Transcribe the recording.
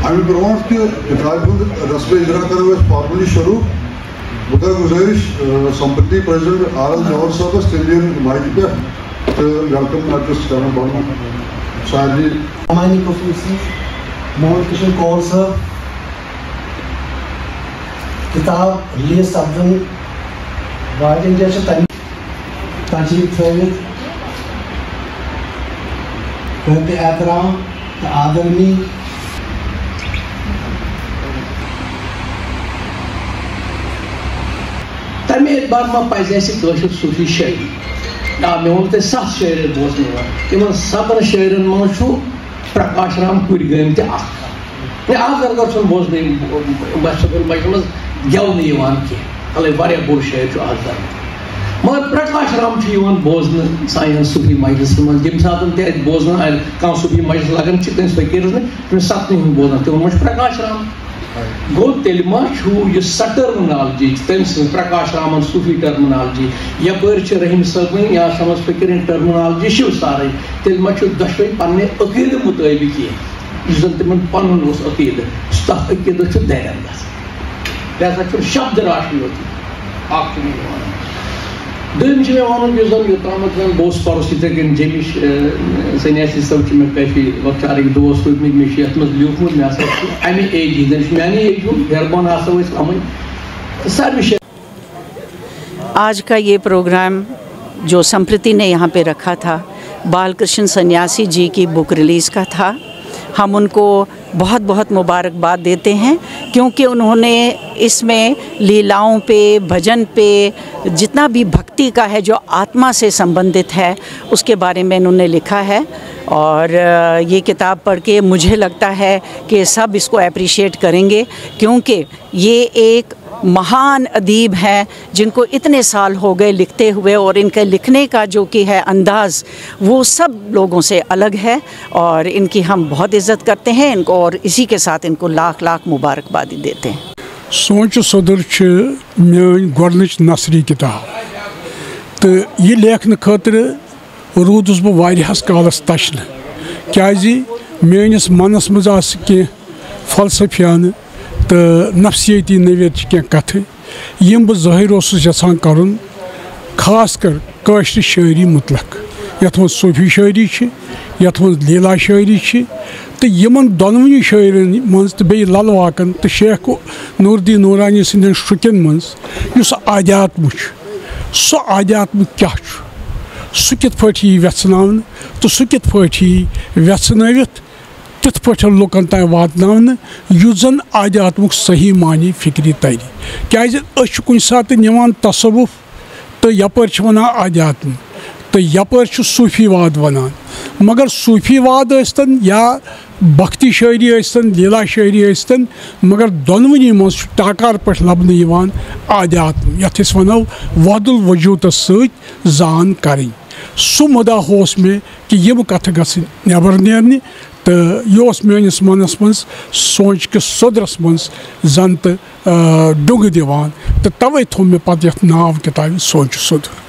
हमें प्रमाण कि किताब रस्म इजरा करो फॉर्मली शुरू बुका गुजारिश संप्रति प्रेसिडेंट R L Jower साहब स्टेडियम माइक पे तो वेलकम एड्रेस करना पड़ेगा शायद जी हमारी प्रोफेसर Sh.Mohan Krishen Kaul साहब किताब रिलीज सपदन वार्डन जैसे तशरीफ थवित करते एहतराम आदरणीय तमें एतबार में पजे सूफी शायरी मे वो 7 शायर बोजन तम 7 शायरन मज प्रकाश राम कुर गम अगर सुन बोजन मज गेवन कह अल वाया बोड़ शायर आजर मगर प्रकाश राम बोजन सान सूफी मजलिस मज यम सात बोजन कह सूफी मजलिस लगन तमिस फकीर तमिस 7 बोजन तमो मज प्रकाश राम गो तेल मा स टर्मिनॉलजी तम प्रकाश रामन सूफी टर्मिनॉलजी यपर रहीम सबन या शमस फकीर टर्मिनॉलजी शिव सारे तेल मा दशवे पन्ने अकीद मुताबिक जन तिमन पन अकीद तथ अकीद दैन लिहाजा शब्द राशि दोम मे वन योताम बहुत पर्स जमिश सन्यासी सब मे काफी लक्चारिक दोस्त रूदम मे लिखमुत मे अमे एज मानी एज मेहरबान कम सारे। आज का ये प्रोग्राम जो संप्रति ने यहाँ पे रखा था बालकृष्ण सन्यासी जी की बुक रिलीज़ का था। हम उनको बहुत बहुत मुबारकबाद देते हैं क्योंकि उन्होंने इसमें लीलाओं पे भजन पे जितना भी भक्ति का है जो आत्मा से संबंधित है उसके बारे में उन्होंने लिखा है। और ये किताब पढ़ के मुझे लगता है कि सब इसको अप्रिशिएट करेंगे क्योंकि ये एक महान अदीब हैं जिनको इतने साल हो गए लिखते हुए और इनके लिखने का जो कि है अंदाज़ वो सब लोगों से अलग है और इनकी हम बहुत इज़्ज़त करते हैं इनको और इसी के साथ इनको लाख लाख मुबारकबादी देते हैं। सोच सोदर मेन गोडनिच नसरी किताब तो ये लेखन खतर रूदस बह वारियास कालस तशन क्याजि मेनिस मनस मज आस कह फलसफियान तो नफसियती नवीर कह कथ यम बह ज़ाहिर यसान कर खास कर काशर शायरी मुतलक यथ मज सूफी शायरी यथ मज लीला शायरी तो यमन दोनवनी शायरन मज तो बे ललवाकन तो शेख नूरुद्दीन नूरानी सद शुकन मज आध्यात्म सो आध्यात्म क्या सह कित पार्टी वेचन तो सह कित पार्टी वेचनवित तिथ पार्टी लुकन तान वातन युस जन आध्यात्मुक सही मानी फिक्री तरी क्या कुन सात निवान तसव्वुफ तो यपर वन आध्यात्म तो यपर सूफीवाद वनान मगर सूफीवाद यस्तन या भक्ति शायरी यस्तन लीला शायरी यस्तन मगर दोनवनी मज टाकार पे लबन आध्यात्म यथ वनो वहदुल वजूद सत जान करें सह मुदा होस में कि यम कथ गस नबर नेरने तो यह मेनिस मनस मज सोच के सोदरस मज जन तो डुंग दिवान तो तवे थो मे पे नाव किताब सोच सोदर।